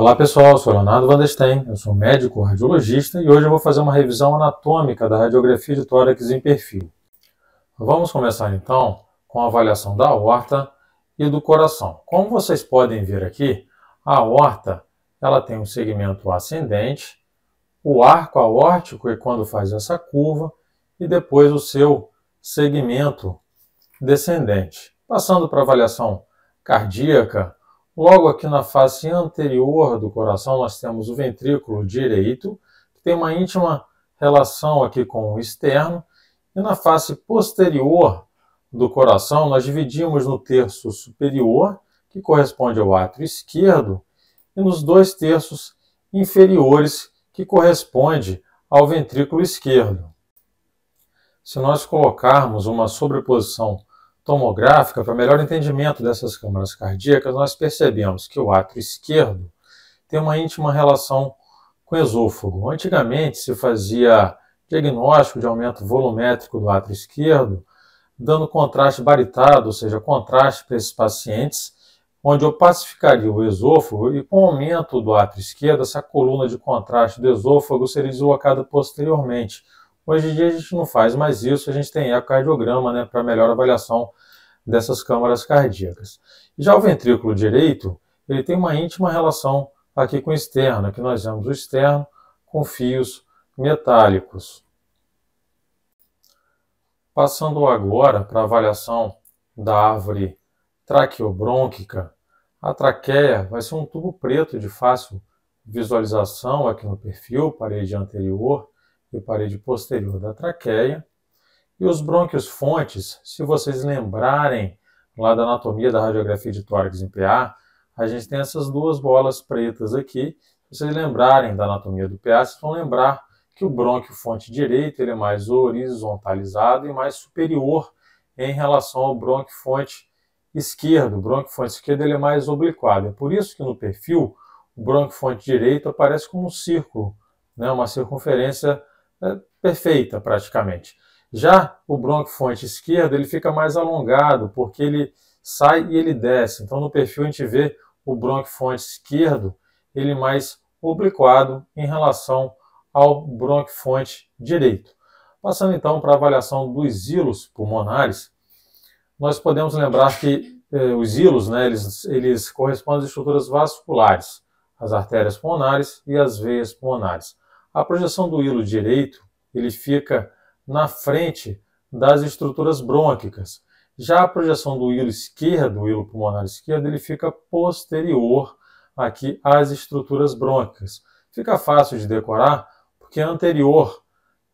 Olá pessoal, eu sou Leonardo Vanderstein, eu sou médico radiologista e hoje eu vou fazer uma revisão anatômica da radiografia de tórax em perfil. Vamos começar então com a avaliação da aorta e do coração. Como vocês podem ver aqui, a aorta ela tem um segmento ascendente, o arco aórtico é quando faz essa curva e depois o seu segmento descendente. Passando para a avaliação cardíaca, logo aqui na face anterior do coração nós temos o ventrículo direito, que tem uma íntima relação aqui com o externo, e na face posterior do coração nós dividimos no terço superior, que corresponde ao átrio esquerdo, e nos 2 terços inferiores, que corresponde ao ventrículo esquerdo. Se nós colocarmos uma sobreposição tomográfica, para melhor entendimento dessas câmaras cardíacas, nós percebemos que o átrio esquerdo tem uma íntima relação com o esôfago. Antigamente se fazia diagnóstico de aumento volumétrico do átrio esquerdo, dando contraste baritado, ou seja, contraste para esses pacientes, onde eu pacificaria o esôfago e com o aumento do átrio esquerdo, essa coluna de contraste do esôfago seria deslocada posteriormente. Hoje em dia a gente não faz mais isso, a gente tem ecocardiograma, para melhor avaliação dessas câmaras cardíacas. Já o ventrículo direito, ele tem uma íntima relação aqui com o externo. Aqui nós vemos o externo com fios metálicos. Passando agora para a avaliação da árvore traqueobrônquica, a traqueia vai ser um tubo preto de fácil visualização aqui no perfil, parede anterior e parede posterior da traqueia. E os brônquios fontes, se vocês lembrarem lá da anatomia da radiografia de tórax em PA, a gente tem essas 2 bolas pretas aqui. Se vocês lembrarem da anatomia do PA, vocês vão lembrar que o brônquio fonte direito ele é mais horizontalizado e mais superior em relação ao brônquio fonte esquerdo. O brônquio fonte esquerdo ele é mais obliquado. É por isso que no perfil o brônquio fonte direito aparece como um círculo, uma circunferência perfeita praticamente. Já o brônquio fonte esquerdo ele fica mais alongado, porque ele sai e ele desce. Então no perfil a gente vê o brônquio fonte esquerdo ele mais obliquado em relação ao brônquio fonte direito. Passando então para a avaliação dos hilos pulmonares, nós podemos lembrar que os hilos eles correspondem às estruturas vasculares, as artérias pulmonares e as veias pulmonares. A projeção do hilo direito ele fica na frente das estruturas brônquicas. Já a projeção do hilo esquerdo, o hilo pulmonar esquerdo, ele fica posterior aqui às estruturas brônquicas. Fica fácil de decorar, porque é anterior,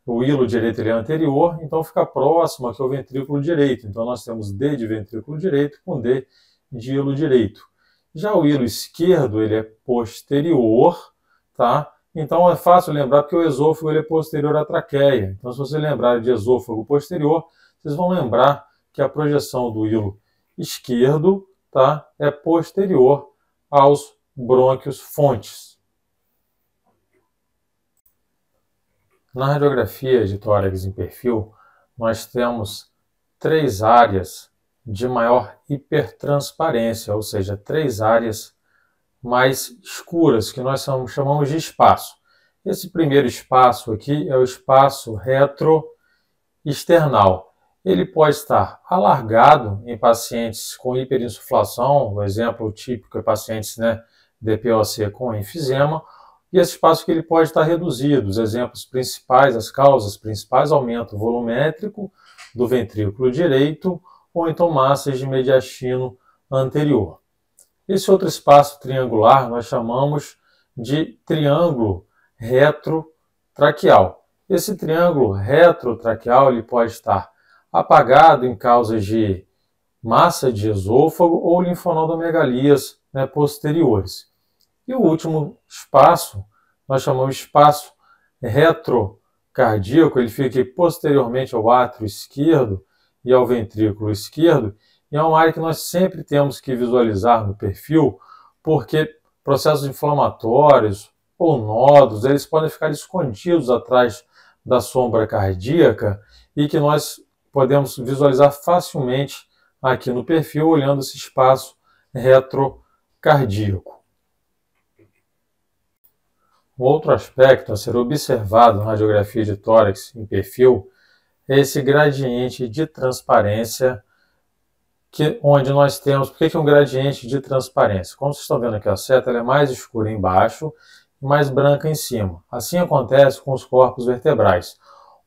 o hilo direito ele é anterior, então fica próximo aqui ao ventrículo direito. Então nós temos D de ventrículo direito com D de hilo direito. Já o hilo esquerdo ele é posterior, tá? Então é fácil lembrar porque o esôfago ele é posterior à traqueia. Então se vocês lembrarem de esôfago posterior, vocês vão lembrar que a projeção do hilo esquerdo é posterior aos brônquios fontes. Na radiografia de tórax em perfil, nós temos 3 áreas de maior hipertransparência, ou seja, 3 áreas mais escuras, que nós chamamos de espaço. Esse primeiro espaço aqui é o espaço retroexternal. Ele pode estar alargado em pacientes com hiperinsuflação, o exemplo típico é pacientes DPOC com enfisema, e esse espaço que ele pode estar reduzido. Os exemplos principais, as causas principais, aumento volumétrico do ventrículo direito ou então massas de mediastino anterior. Esse outro espaço triangular nós chamamos de triângulo retrotraqueal. Esse triângulo retrotraqueal ele pode estar apagado em causas de massa de esôfago ou linfonodomegalias posteriores. E o último espaço, nós chamamos de espaço retrocardíaco, ele fica posteriormente ao átrio esquerdo e ao ventrículo esquerdo, e é uma área que nós sempre temos que visualizar no perfil, porque processos inflamatórios ou nódulos, eles podem ficar escondidos atrás da sombra cardíaca e que nós podemos visualizar facilmente aqui no perfil, olhando esse espaço retrocardíaco. Um outro aspecto a ser observado na radiografia de tórax em perfil é esse gradiente de transparência, onde nós temos... Por que é um gradiente de transparência? Como vocês estão vendo aqui, a seta ela é mais escura embaixo e mais branca em cima. Assim acontece com os corpos vertebrais,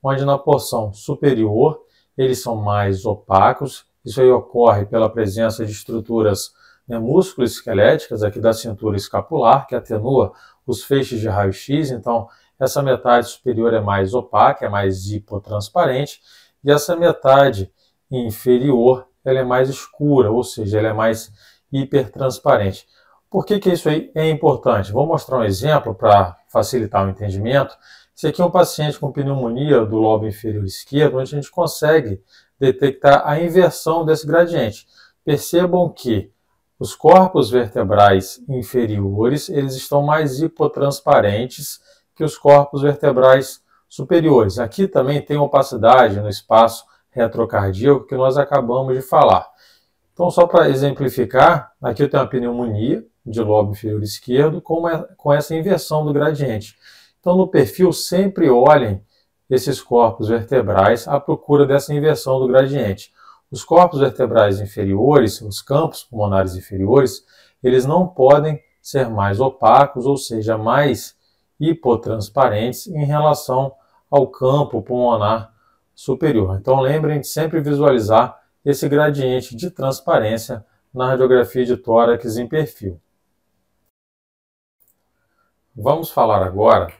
onde na porção superior eles são mais opacos. Isso aí ocorre pela presença de estruturas músculo-esqueléticas aqui da cintura escapular, que atenua os feixes de raio-x. Então, essa metade superior é mais opaca, é mais hipotransparente, e essa metade inferior ela é mais escura, ou seja, ela é mais hipertransparente. Por que isso aí é importante? Vou mostrar um exemplo para facilitar o entendimento. Esse aqui é um paciente com pneumonia do lobo inferior esquerdo, onde a gente consegue detectar a inversão desse gradiente. Percebam que os corpos vertebrais inferiores eles estão mais hipotransparentes que os corpos vertebrais superiores. Aqui também tem opacidade no espaço retrocardíaco que nós acabamos de falar. Então, só para exemplificar, aqui eu tenho uma pneumonia de lobo inferior esquerdo com essa inversão do gradiente. Então, no perfil, sempre olhem esses corpos vertebrais à procura dessa inversão do gradiente. Os corpos vertebrais inferiores, os campos pulmonares inferiores, eles não podem ser mais opacos, ou seja, mais hipotransparentes em relação ao campo pulmonar superior. Então, lembrem de sempre visualizar esse gradiente de transparência na radiografia de tórax em perfil. Vamos falar agora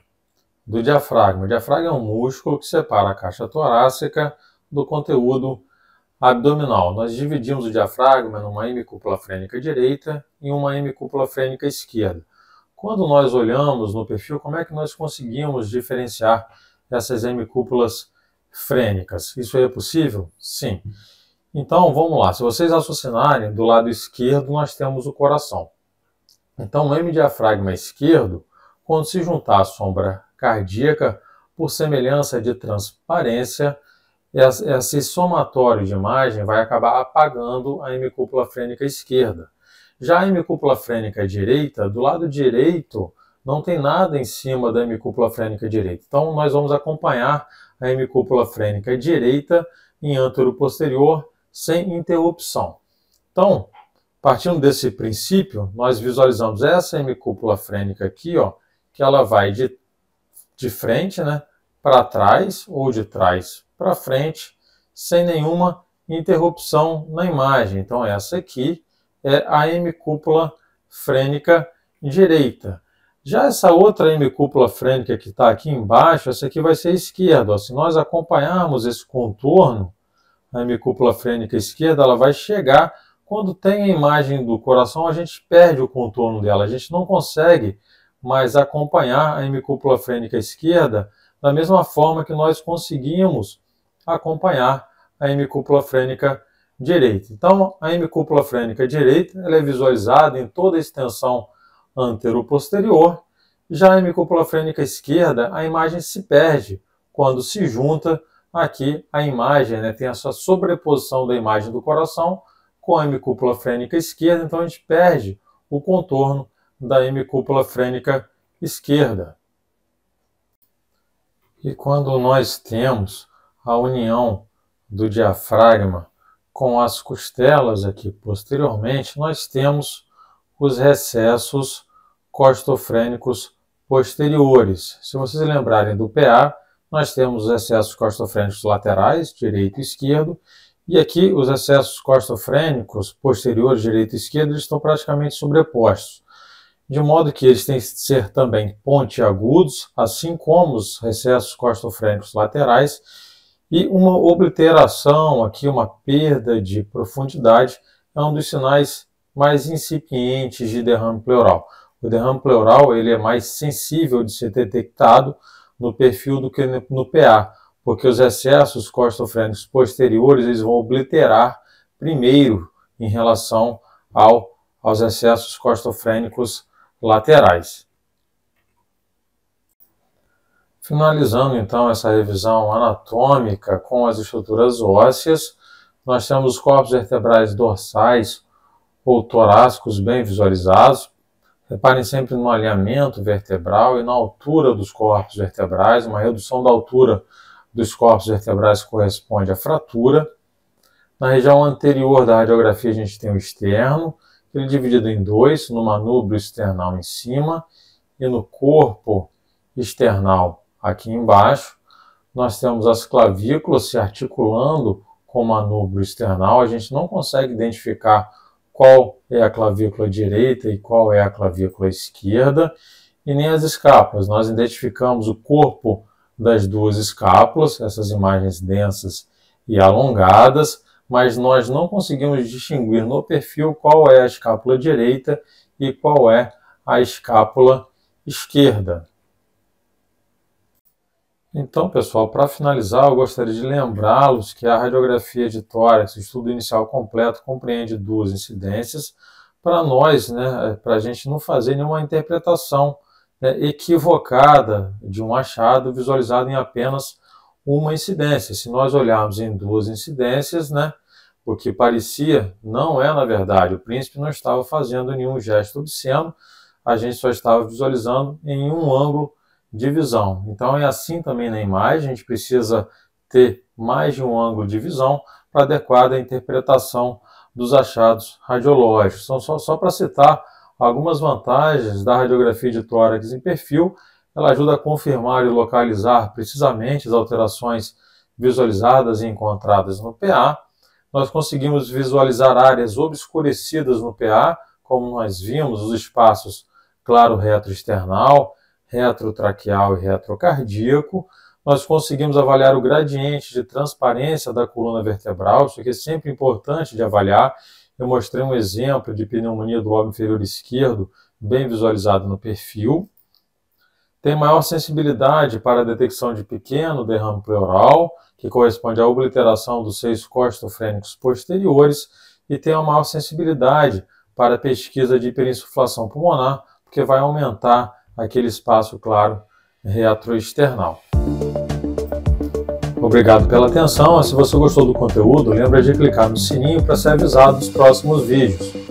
do diafragma. O diafragma é um músculo que separa a caixa torácica do conteúdo abdominal. Nós dividimos o diafragma numa hemicúpula frênica direita e uma hemicúpula frênica esquerda. Quando nós olhamos no perfil, como é que nós conseguimos diferenciar essas hemicúpulas frênicas? Isso aí é possível? Sim. Então, vamos lá. Se vocês raciocinarem, do lado esquerdo nós temos o coração. Então, no hemidiafragma esquerdo, quando se juntar a sombra cardíaca, por semelhança de transparência, esse somatório de imagem vai acabar apagando a hemicúpula frênica esquerda. Já a hemicúpula frênica direita, do lado direito, não tem nada em cima da hemicúpula frênica direita. Então, nós vamos acompanhar a hemicúpula frênica direita em antero-posterior sem interrupção. Então, partindo desse princípio, nós visualizamos essa hemicúpula frênica aqui, ó, que ela vai de frente, né, para trás ou de trás para frente, sem nenhuma interrupção na imagem. Então, essa aqui é a hemicúpula frênica direita. Já essa outra hemicúpula frênica que está aqui embaixo, essa aqui vai ser a esquerda. Se nós acompanharmos esse contorno, a hemicúpula frênica esquerda, ela vai chegar, quando tem a imagem do coração, a gente perde o contorno dela, a gente não consegue mais acompanhar a hemicúpula frênica esquerda da mesma forma que nós conseguimos acompanhar a hemicúpula frênica direita. Então, a hemicúpula frênica direita ela é visualizada em toda a extensão antero-posterior. Já a hemicúpula frênica esquerda, a imagem se perde quando se junta aqui a imagem, né, tem essa sobreposição da imagem do coração com a hemicúpula frênica esquerda, então a gente perde o contorno da hemicúpula frênica esquerda. E quando nós temos a união do diafragma com as costelas aqui posteriormente, nós temos os recessos costofrênicos posteriores. Se vocês lembrarem do PA, nós temos os recessos costofrênicos laterais, direito e esquerdo, e aqui os recessos costofrênicos posteriores, direito e esquerdo, eles estão praticamente sobrepostos, de modo que eles têm que ser também pontiagudos, assim como os recessos costofrênicos laterais, e uma obliteração, aqui uma perda de profundidade, é um dos sinais mais incipientes de derrame pleural. O derrame pleural ele é mais sensível de ser detectado no perfil do que no PA, porque os excessos costofrênicos posteriores eles vão obliterar primeiro em relação aos excessos costofrênicos laterais. Finalizando então essa revisão anatômica com as estruturas ósseas, nós temos os corpos vertebrais dorsais ou torácicos bem visualizados. Reparem sempre no alinhamento vertebral e na altura dos corpos vertebrais. Uma redução da altura dos corpos vertebrais corresponde à fratura. Na região anterior da radiografia a gente tem o externo, ele é dividido em dois, no manúbrio external em cima e no corpo external aqui embaixo. Nós temos as clavículas se articulando com o manúbrio external. A gente não consegue identificar qual é a clavícula direita e qual é a clavícula esquerda, e nem as escápulas. Nós identificamos o corpo das duas escápulas, essas imagens densas e alongadas, mas nós não conseguimos distinguir no perfil qual é a escápula direita e qual é a escápula esquerda. Então, pessoal, para finalizar, eu gostaria de lembrá-los que a radiografia de tórax, o estudo inicial completo, compreende duas incidências. Para nós, para a gente não fazer nenhuma interpretação equivocada de um achado visualizado em apenas uma incidência. Se nós olharmos em duas incidências, o que parecia não é na verdade. O príncipe não estava fazendo nenhum gesto obsceno, a gente só estava visualizando em um ângulo de visão. Então é assim também na imagem, a gente precisa ter mais de um ângulo de visão para adequada interpretação dos achados radiológicos. Então, só para citar algumas vantagens da radiografia de tórax em perfil, ela ajuda a confirmar e localizar precisamente as alterações visualizadas e encontradas no PA. Nós conseguimos visualizar áreas obscurecidas no PA, como nós vimos, os espaços claro retroesternal, retrotraqueal e retrocardíaco. Nós conseguimos avaliar o gradiente de transparência da coluna vertebral, isso aqui é sempre importante de avaliar. Eu mostrei um exemplo de pneumonia do lobo inferior esquerdo, bem visualizado no perfil. Tem maior sensibilidade para a detecção de pequeno derrame pleural, que corresponde à obliteração dos seios costofrênicos posteriores, e tem uma maior sensibilidade para a pesquisa de hiperinsuflação pulmonar, porque vai aumentar aquele espaço claro retroesternal. Obrigado pela atenção. Se você gostou do conteúdo, lembre de clicar no sininho para ser avisado dos próximos vídeos.